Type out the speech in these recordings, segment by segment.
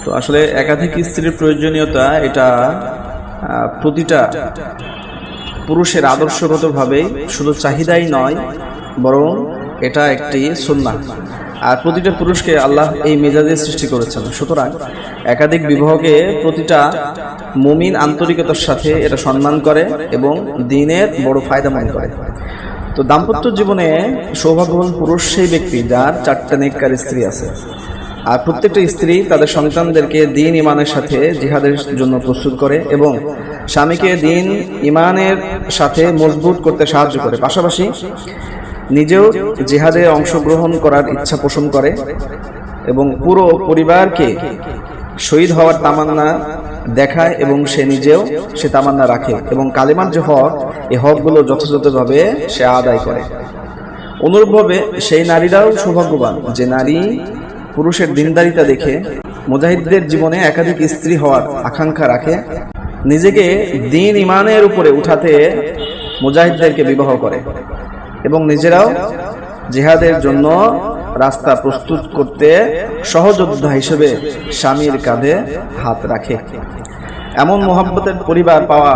তো আসলে একাধিক স্ত্রীর প্রয়োজনীয়তা এটা প্রতিটা পুরুষের আদর্শগতভাবে শুধু চাহিদাই নয়, বরং এটা একটি সুন্নাহ। আর প্রতিটা পুরুষকে আল্লাহ এই মেজাজে সৃষ্টি করেছেন। সুতরাং একাধিক বিবাহকে প্রতিটা মুমিন আন্তরিকতার সাথে এটা সম্মান করে এবং দ্বীনের বড় ফায়দা মনে করে। তো দাম্পত্য জীবনে সৌভাগ্যবান পুরুষ সেই ব্যক্তি যার 4টা নেককার স্ত্রী আছে, আর প্রত্যেকটা স্ত্রী তাদের সন্তানদেরকে দ্বীন ইমানের সাথে জিহাদের জন্য প্রস্তুত করে এবং স্বামীকে দ্বীন ইমানের সাথে মজবুত করতে সাহায্য করে, পাশাপাশি নিজেও জিহাদে অংশগ্রহণ করার ইচ্ছা পোষণ করে এবং পুরো পরিবারকে শহীদ হওয়ার তামান্না দেখায় এবং সে নিজেও সে তামান্না রাখে এবং কালেমার যে হক, এই হকগুলো যথাযথভাবে সে আদায় করে। অনুরূপভাবে সেই নারীরাও সৌভাগ্যবান যে নারী পুরুষের দিনদারিতা দেখে মুজাহিদদের জীবনে একাধিক স্ত্রী হওয়ার আকাঙ্ক্ষা রাখে, নিজেকে দ্বীন ইমানের উপরে উঠাতে মুজাহিদদেরকে বিবাহ করে এবং নিজেরাও জিহাদের জন্য রাস্তা প্রস্তুত করতে সহযোদ্ধা হিসেবে স্বামীর কাঁধে হাত রাখে। এমন মোহাব্বতের পরিবার পাওয়া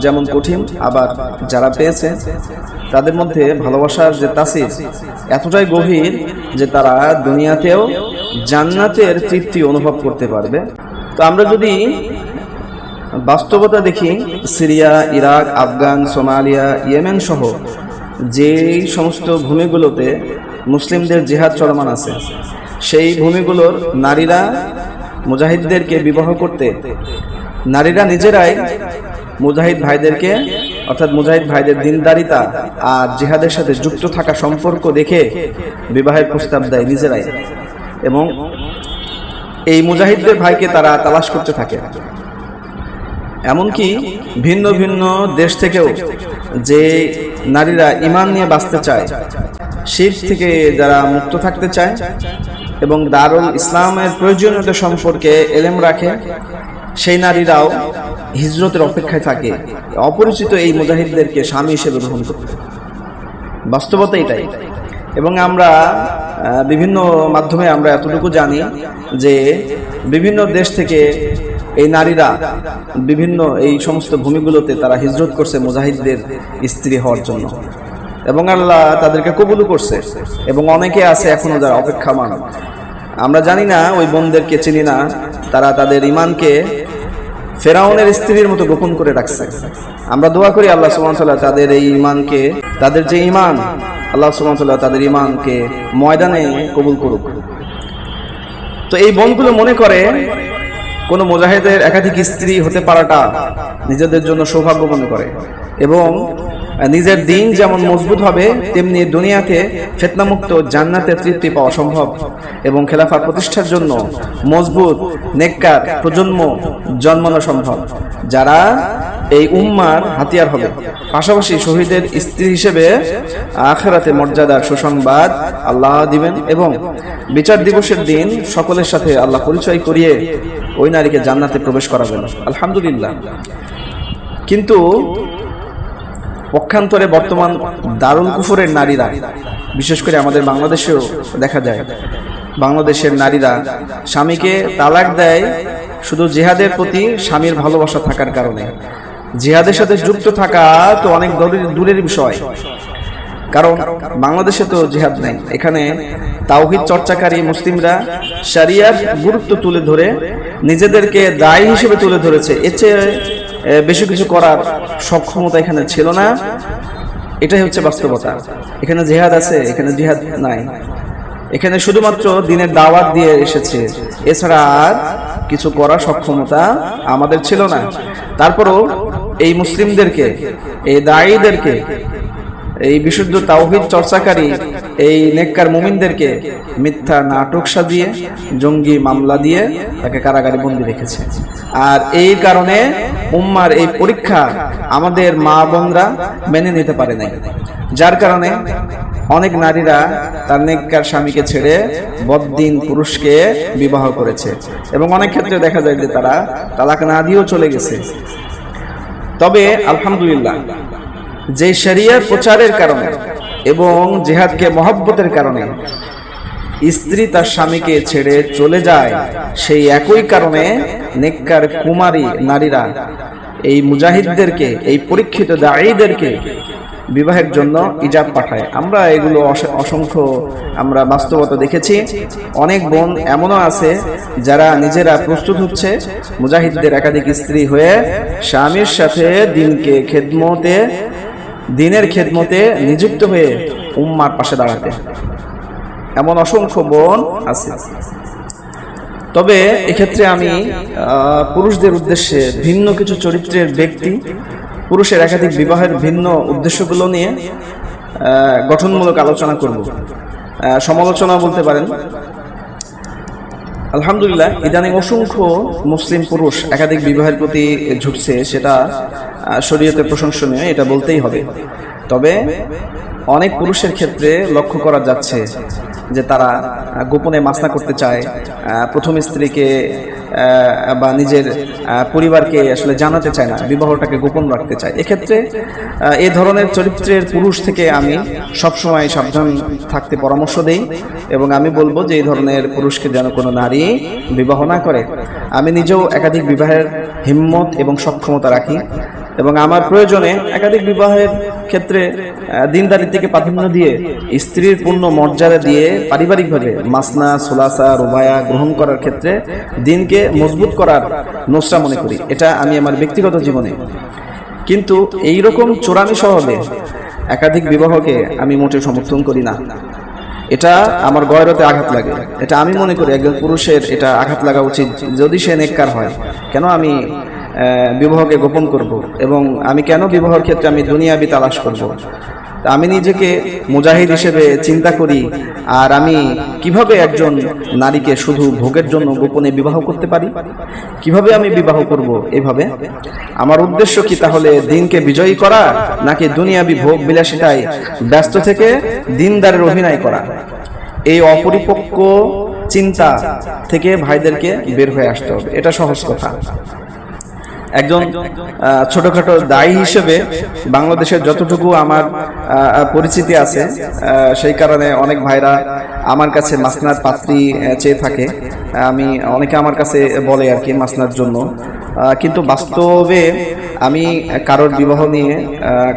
যেমন কঠিন, আবার যারা পেয়েছে তাদের মধ্যে ভালোবাসার যে তাসির এতটাই গভীর যে তারা দুনিয়াতেও জান্নাতের তৃপ্তি অনুভব করতে পারবে। তো আমরা যদি বাস্তবতা দেখি, Syria, Iraq, Afghan, Somalia, Yemen সহ যে সমস্ত ভূমিগুলোতে মুসলিমদের জিহাদ চলমান আছে, সেই ভূমিগুলোর নারীরা মুজাহিদদেরকে বিবাহ করতে নারীরা নিজেরাই মুজাহিদ ভাইদেরকে, অর্থাৎ মুজাহিদ ভাইদের দিনদারিতা আর জিহাদের সাথে যুক্ত থাকা সম্পর্ক দেখে বিবাহের প্রস্তাব দেয় নিজেরাই, এবং এই মুজাহিদদের ভাইকে তারা তালাশ করতে থাকে। এমনকি ভিন্ন ভিন্ন দেশ থেকেও যে নারীরা ঈমান নিয়ে বাঁচতে চায়, শিরক থেকে যারা মুক্ত থাকতে চায় এবং দারুল ইসলামের প্রয়োজনীয়তা সম্পর্কে এলেম রাখে, সেই নারীরাও হিজরতের অপেক্ষায় থাকে অপরিচিত এই মুজাহিদদেরকে স্বামী হিসেবে গ্রহণ করতে। বাস্তবতা এটাই। এবং আমরা বিভিন্ন মাধ্যমে আমরা এতটুকু জানি যে বিভিন্ন দেশ থেকে এই নারীরা বিভিন্ন এই সমস্ত ভূমিগুলোতে তারা হিজরত করছে মুজাহিদদের স্ত্রী হওয়ার জন্য, এবং আল্লাহ তাদেরকে কবুল করছে, এবং অনেকে আছে এখনো যারা অপেক্ষামান। আমরা জানি না, ওই বোনদেরকে চিনি না, তারা তাদের ঈমানকে ফেরাউনের স্ত্রীর মতো গোপন করে রাখছে। আমরা দোয়া করি আল্লাহ সুবহানাহু ওয়া তাআলা তাদের এই ঈমানকে, তাদের যে ঈমান, আল্লাহ সুবহানাহু ওয়া তাআলা তাদের ঈমানকে ময়দানে কবুল করুক। তো এই বোনগুলো মনে করে কোন মুজাহিদের একাধিক স্ত্রী হতে পারাটা নিজেদের জন্য সৌভাগ্য মনে করে, এবং নিজের দিন যেমন মজবুত হবে তেমনি দুনিয়াতে ফিতনামুক্ত জান্নাতের তৃপ্তি পাওয়া সম্ভব এবং খেলাফত প্রতিষ্ঠার জন্য মজবুত নেককার প্রজন্ম জন্মানো সম্ভব, যারা এই উম্মার হাতিয়ার হবে। পাশাপাশি শহীদের স্ত্রী হিসেবে আখিরাতে মর্যাদার সুসংবাদ আল্লাহ দিবেন এবং বিচার দিবসের দিন সকলের সাথে আল্লাহ পরিচয় করিয়ে ওই নারীকে জান্নাতে প্রবেশ করাবেন, আলহামদুলিল্লাহ। কিন্তু পক্ষান্তরে বর্তমান দারুল কুফরের নারীরা, বিশেষ করে আমাদের বাংলাদেশেও দেখা যায়, বাংলাদেশের নারীরা স্বামীকে তালাক দেয় শুধু জিহাদের প্রতি স্বামীর ভালোবাসা থাকার কারণে। জিহাদের সাথে যুক্ত থাকা তো অনেক দূরের বিষয়, কারণ বাংলাদেশে তো জিহাদ নেই। এখানে তাওহীদ চর্চাকারী মুসলিমরা শরিয়ার গুরুত্ব তুলে ধরে নিজেদেরকে দায়ী হিসেবে তুলে ধরেছে। এর চেয়ে বেশি কিছু করার সক্ষমতা এখানে ছিল না। এটাই হচ্ছে বাস্তবতা। এখানে জিহাদ আছে, এখানে জিহাদ নাই। এখানে শুধুমাত্র দ্বীনের দাওয়াত দিয়ে এসেছে, এছাড়া আর কিছু করার সক্ষমতা আমাদের ছিল না। তারপরও এই মুসলিমদেরকে, এই দায়ীদেরকে, এই বিশুদ্ধ তাওহীদ চর্চাকারী এই নেককার মুমিনদেরকে মিথ্যা নাটক সাজিয়ে জঙ্গি মামলা দিয়ে তাকে কারাগারে বন্দী রেখেছে। আর এই কারণে উম্মার এই পরীক্ষা আমাদের মা বোনরা মেনে নিতে পারে নাই, যার কারণে অনেক নারীরা তার নেককার স্বামীকে ছেড়ে বদ্দিন পুরুষকে বিবাহ করেছে, এবং অনেক ক্ষেত্রে দেখা যায় যে তারা তালাক না দিয়েও চলে গেছে। তবে আলহামদুলিল্লাহ, যে শরিয়ার প্রচারের কারণে এবং জিহাদকে মহব্বতের কারণে স্ত্রী তার স্বামীকে ছেড়ে চলে যায়, সেই একই কারণে নেককার কুমারী নারীরা এই মুজাহিদদেরকে, এই পরীক্ষিত দাঈদেরকে বিবাহের জন্য ইজাব পাঠায়। আমরা এগুলো অসংখ্য আমরা বাস্তবতা দেখেছি। অনেক বোন এমনও আছে যারা নিজেরা প্রস্তুত হচ্ছে মুজাহিদদের একাধিক স্ত্রী হয়ে স্বামীর সাথে দিনের খেদমতে নিযুক্ত হয়ে উম্মার পাশে দাঁড়াতে। এমন অসংখ্য বোন আছে। তবে এক্ষেত্রে আমি পুরুষদের উদ্দেশ্যে ভিন্ন কিছু চরিত্রের ব্যক্তি, পুরুষের একাধিক বিবাহের ভিন্ন উদ্দেশ্যগুলো নিয়ে গঠনমূলক আলোচনা করব, সমালোচনা বলতে পারেন। আলহামদুলিল্লাহ, ইদানিং অসংখ্য মুসলিম পুরুষ একাধিক বিবাহের প্রতি ঝুঁকছে, সেটা শরীয়তে প্রশংসনীয়, এটা বলতেই হবে। তবে অনেক পুরুষের ক্ষেত্রে লক্ষ্য করা যাচ্ছে যে তারা গোপনে মাসনা করতে চায়, প্রথম স্ত্রীকে বা নিজের পরিবারকে আসলে জানাতে চায় না, বিবাহটাকে গোপন রাখতে চায়। এক্ষেত্রে এই ধরনের চরিত্রের পুরুষ থেকে আমি সবসময় সাবধান থাকতে পরামর্শ দেই এবং আমি বলবো যে এই ধরনের পুরুষকে যেন কোনো নারী বিবাহ না করে। আমি নিজেও একাধিক বিবাহের হিম্মত এবং সক্ষমতা রাখি এবং আমার প্রয়োজনে একাধিক বিবাহের ক্ষেত্রে দিনদারিত্বকে প্রাধান্য দিয়ে স্ত্রীর পূর্ণ মর্যাদা দিয়ে পারিবারিকভাবে মাসনা, সুলাসা, রুবায়া গ্রহণ করার ক্ষেত্রে দিনকে মজবুত করার নোসরা মনে করি। এটা আমি আমার ব্যক্তিগত জীবনে। কিন্তু এই রকম চোরামি স্বভাবে একাধিক বিবাহকে আমি মোটেও সমর্থন করি না। এটা আমার গয়রতে আঘাত লাগে। এটা আমি মনে করি একজন পুরুষের এটা আঘাত লাগা উচিত। যদি সে নেককার হয়, কেন আমি বিবাহকে গোপন করব এবং আমি কেন বিবাহের ক্ষেত্রে আমি দুনিয়াবি তালাশ করব? আমি নিজেকে মুজাহিদ হিসেবে চিন্তা করি, আর আমি কিভাবে একজন নারীকে শুধু ভোগের জন্য গোপনে বিবাহ করতে পারি? কিভাবে আমি বিবাহ করব? এভাবে আমার উদ্দেশ্য কি তাহলে দিনকে বিজয়ী করা, নাকি দুনিয়াবি ভোগ বিলাসিতায় ব্যস্ত থেকে দিনদারের অভিনয় করা? এই অপরিপক্ক চিন্তা থেকে ভাইদেরকে বের হয়ে আসতে হবে। এটা সহজ কথা। একজন ছোটখাটো দায়ী হিসেবে বাংলাদেশের যতটুকু আমার পরিচিতি আছে, সেই কারণে অনেক ভাইরা আমার কাছে মাসনার পাত্রী চেয়ে থাকে। অনেকে আমার কাছে বলে আর কি মাসনার জন্য, কিন্তু বাস্তবে আমি কারোর বিবাহ নিয়ে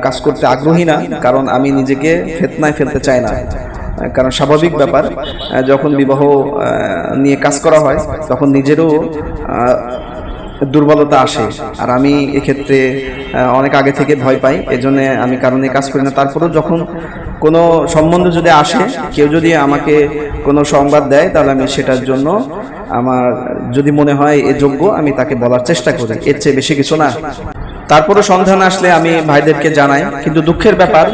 কাজ করতে আগ্রহী না, কারণ আমি নিজেকে ফিতনায় ফেলতে চাই না। কারণ স্বাভাবিক ব্যাপার, যখন বিবাহ নিয়ে কাজ করা হয় তখন নিজেরও দুর্বলতা আসে, আর আমি এক্ষেত্রে অনেক আগে থেকে ভয় পাই। এজন্য আমি কারণে কাজ করি না। তারপরেও যখন কোনো সম্বন্ধ যদি আসে, কেউ যদি আমাকে কোনো সংবাদ দেয়, তাহলে আমি সেটার জন্য আমার যদি মনে হয় এ যোগ্য, আমি তাকে বলার চেষ্টা করি, এর চেয়ে বেশি কিছু না। তারপরে সন্ধান আসলে আমি ভাইদেরকে জানাই। কিন্তু দুঃখের ব্যাপার,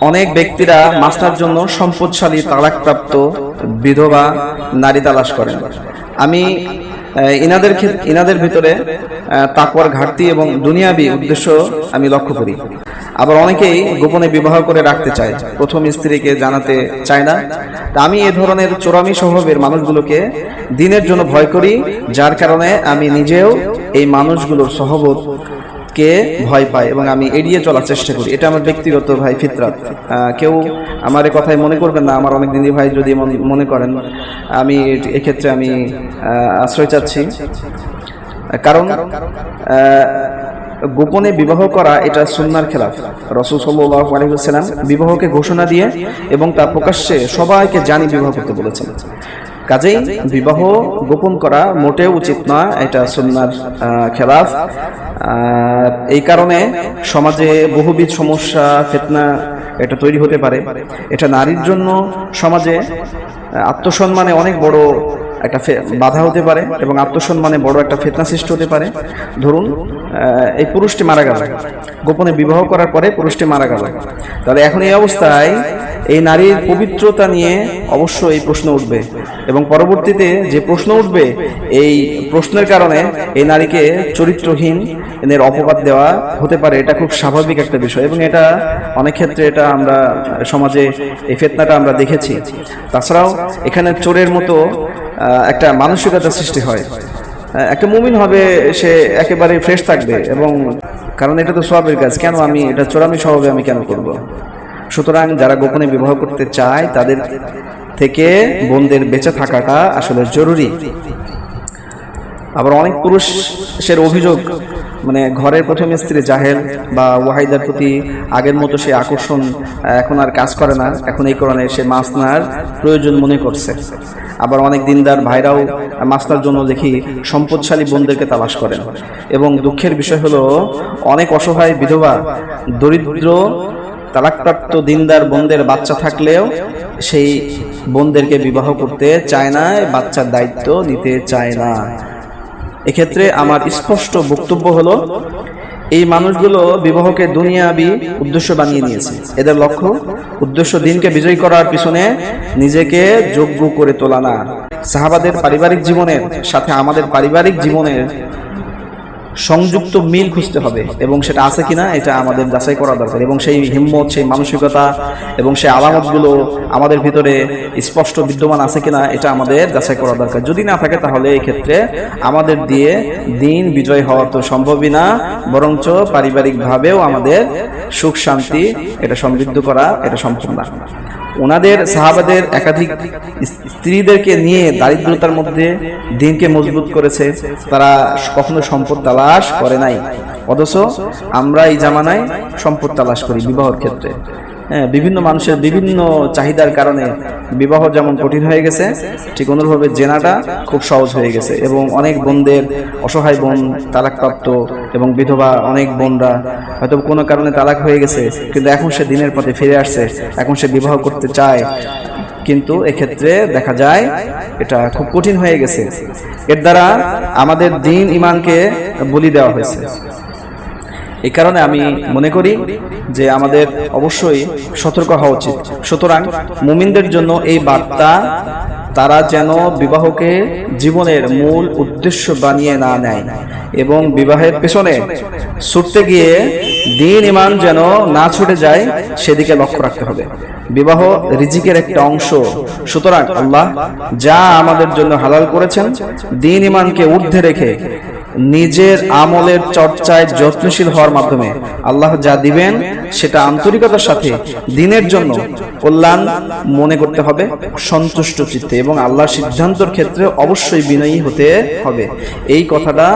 অনেক ব্যক্তিরা মাসনার জন্য সম্পদশালী তালাকপ্রাপ্ত বিধবা নারী তালাশ করেন। আমি ইনাদের ভিতরে তাকওয়ার ঘাটতি এবং দুনিয়াবি উদ্দেশ্য আমি লক্ষ্য করি। আবার অনেকেই গোপনে বিবাহ করে রাখতে চায়, প্রথম স্ত্রীকে জানাতে চায় না। তা আমি এ ধরনের চোরামি স্বভাবের মানুষগুলোকে দিনের জন্য ভয় করি, যার কারণে আমি নিজেও এই মানুষগুলোর সহবতকে ভয় পাই এবং আমি এড়িয়ে চলার চেষ্টা করি। এটা আমার ব্যক্তিগত ভাই ফিতরাত। কেউ আমার এই কথায় মনে করবেন না। আমার অনেক দিনী ভাই যদি মনে করেন, আমি এক্ষেত্রে আমি আশ্রয় চাচ্ছি। কারণ গোপনে বিবাহ করা এটা সুন্নাহর খেলাফ। রাসূল সাল্লাল্লাহু আলাইহি ওয়াসাল্লাম বিবাহকে ঘোষণা দিয়ে এবং তা প্রকাশ্যে সবাইকে জানিয়ে বিবাহ করতে বলেছেন। কাজেই বিবাহ গোপন করা মোটেও উচিত না, এটা সুন্নাহর খেলাফ। এই কারণে সমাজে বহুবিধ সমস্যা, ফিতনা এটা তৈরি হতে পারে। এটা নারীর জন্য সমাজে আত্মসম্মানে অনেক বড় একটা বাধা হতে পারে এবং আত্মসম্মানে বড় একটা ফিতনা সৃষ্টি হতে পারে। ধরুন এই পুরুষটি মারা গেল, গোপনে বিবাহ করার পরে পুরুষটি মারা গেল, তাহলে এখন এই অবস্থায় এই নারীর পবিত্রতা নিয়ে অবশ্যই এই প্রশ্ন উঠবে এবং পরবর্তীতে যে প্রশ্ন উঠবে, এই প্রশ্নের কারণে এই নারীকে চরিত্রহীন এর অপবাদ দেওয়া হতে পারে। এটা খুব স্বাভাবিক একটা বিষয় এবং এটা অনেক ক্ষেত্রে এটা আমরা সমাজে এই ফিতনাটা আমরা দেখেছি। তাছাড়াও এখানে চোরের মতো একটা মানসিকতা সৃষ্টি হয়। একটা মুমিন হবে, সে একেবারে ফ্রেশ থাকবে, এবং কারণ এটা তো সওয়াবের কাজ, কেন আমি এটা চোরামি স্বভাবে আমি কেন করব? সুতরাং যারা গোপনে বিবাহ করতে চায় তাদের থেকে বোনদের বেঁচে থাকাটা আসলে জরুরি। আবার অনেক পুরুষের অভিযোগ, মানে ঘরের প্রথম স্ত্রী জাহেল বা ওয়াহিদার প্রতি আগের মতো সে আকর্ষণ এখন আর কাজ করে না, এখন এই কারণে সে মাসনার প্রয়োজন মনে করছে। আবার অনেক দিনদার ভাইরাও মাসনার জন্য দেখি সম্পদশালী বোনদেরকে তালাশ করেন। এবং দুঃখের বিষয় হলো অনেক অসহায় বিধবা দরিদ্র তালাকপ্রাপ্ত দিনদার বোনদের বাচ্চা থাকলেও সেই বোনদেরকে বিবাহ করতে চায় না, বাচ্চার দায়িত্ব নিতে চায় না। এক্ষেত্রে আমার স্পষ্ট বক্তব্য হলো, এই মানুষগুলো বিবাহকে দুনিয়াবি উদ্দেশ্য বানিয়ে নিয়েছে। এদের লক্ষ্য উদ্দেশ্য দিনকে বিজয়ী করার পিছনে নিজেকে যোগ্য করে তোলা না। সাহাবাদের পারিবারিক জীবনের সাথে আমাদের পারিবারিক জীবনের সংযুক্ত মিল খুঁজতে হবে, এবং সেটা আছে কিনা এটা আমাদের যাচাই করা দরকার। এবং সেই হিম্মত, সেই মানসিকতা এবং সেই আলামতগুলো আমাদের ভিতরে স্পষ্ট বিদ্যমান আছে কিনা এটা আমাদের যাচাই করা দরকার। যদি না থাকে তাহলে এই ক্ষেত্রে আমাদের দিয়ে দিন বিজয় হওয়া তো সম্ভবই না, বরঞ্চ পারিবারিকভাবেও আমাদের সুখ শান্তি এটা সমৃদ্ধ করা এটা সম্ভব না। ওনাদের সাহাবাদের একাধিক স্ত্রীদেরকে নিয়ে দারিদ্রতার মধ্যে দিনকে মজবুত করেছে, তারা কখনো সম্পদ তালাশ করে নাই। অথচ আমরা এই জামানায় সম্পদ তালাশ করি বিবাহের ক্ষেত্রে। বিভিন্ন মানুষের বিভিন্ন চাহিদার কারণে বিবাহ যেমন কঠিন হয়ে গেছে, ঠিক অনুরূপভাবে জেনাটা খুব সহজ হয়ে গেছে। এবং অনেক বোনদের, অসহায় বোন, তালাকপ্রাপ্ত এবং বিধবা অনেক বোনরা হয়তো কোনো কারণে তালাক হয়ে গেছে, কিন্তু এখন সে দিনের পথে ফিরে আসছে, এখন সে বিবাহ করতে চায়, কিন্তু এক্ষেত্রে দেখা যায় এটা খুব কঠিন হয়ে গেছে। এর দ্বারা আমাদের দ্বীন ঈমানকে বলি দেওয়া হয়েছে। এই কারণে আমি মনে করি যে আমাদের অবশ্যই সতর্ক হওয়া উচিত। সুতরাং মুমিনদের জন্য এই বার্তা, তারা যেন বিবাহকে জীবনের মূল উদ্দেশ্য বানিয়ে না নেয় এবং বিবাহের পেছনে ছুটতে গিয়ে দ্বীন ঈমান যেন না ছুটে যায় সেদিকে লক্ষ্য রাখতে হবে। বিবাহ রিজিকের একটা অংশ, সুতরাং আল্লাহ যা আমাদের জন্য হালাল করেছেন দ্বীন ঈমানকে ঊর্ধ্বে রেখে নিজের আমলের চর্চায় যত্নশীল হওয়ার মাধ্যমে আল্লাহ যা দিবেন সেটা আন্তরিকতার সাথে দিনের জন্য কল্যাণ মনে করতে হবে, সন্তুষ্ট চিত্তে, এবং আল্লাহর সিদ্ধান্তের ক্ষেত্রে অবশ্যই বিনয়ী হতে হবে। এই কথাটা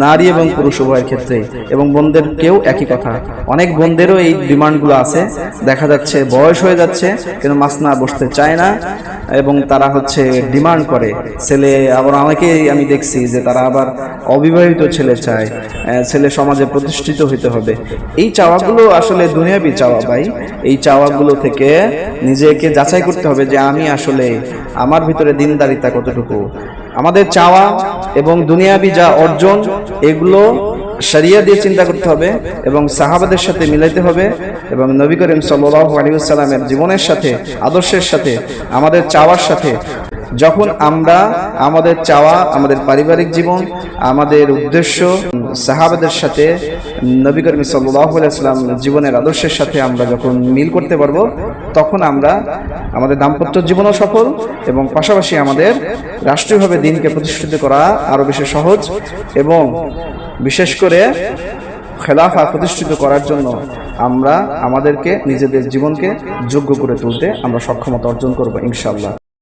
নারী এবং পুরুষ উভয়ের ক্ষেত্রে, এবং বোনদের কেউ একই কথা। অনেক বোনদেরও এই ডিমান্ডগুলো আছে, দেখা যাচ্ছে বয়স হয়ে যাচ্ছে কিন্তু মাসনা বসতে চায় না এবং তারা ডিমান্ড করে ছেলে। আবার অনেকেই আমি দেখছি যে তারা আবার অবিবাহিত ছেলে চায়, ছেলে সমাজে প্রতিষ্ঠিত হইতে হবে। এই চাওয়াগুলো আসলে দুনিয়াবি চাওয়া ভাই। এই চাওয়াগুলো থেকে নিজেকে যাচাই করতে হবে যে আমি আসলে আমার ভিতরে দিনদারিতা কতটুকু। আমাদের চাওয়া এবং দুনিয়াবি যা অর্জন এগুলো শরিয়া দিয়ে চিন্তা করতে হবে এবং সাহাবাদের সাথে মিলাইতে হবে এবং নবী করিম সাল্লাল্লাহু আলাইহি ওয়াসাল্লামের জীবনের সাথে, আদর্শের সাথে, আমাদের চাওয়ার সাথে যখন আমরা আমাদের চাওয়া, আমাদের পারিবারিক জীবন, আমাদের উদ্দেশ্য সাহাবাদের সাথে, নবী করিম সাল্লাল্লাহু আলাইহি ওয়াসাল্লাম জীবনের আদর্শের সাথে আমরা যখন মিল করতে পারবো, তখন আমরা আমাদের দাম্পত্য জীবনও সফল এবং পাশাপাশি আমাদের রাষ্ট্রীয়ভাবে দিনকে প্রতিষ্ঠিত করা আরো বেশি সহজ, এবং বিশেষ করে খেলাফা প্রতিষ্ঠিত করার জন্য আমরা আমাদেরকে নিজেদের জীবনকে যোগ্য করে তুলতে আমরা সক্ষমতা অর্জন করব ইনশাআল্লাহ।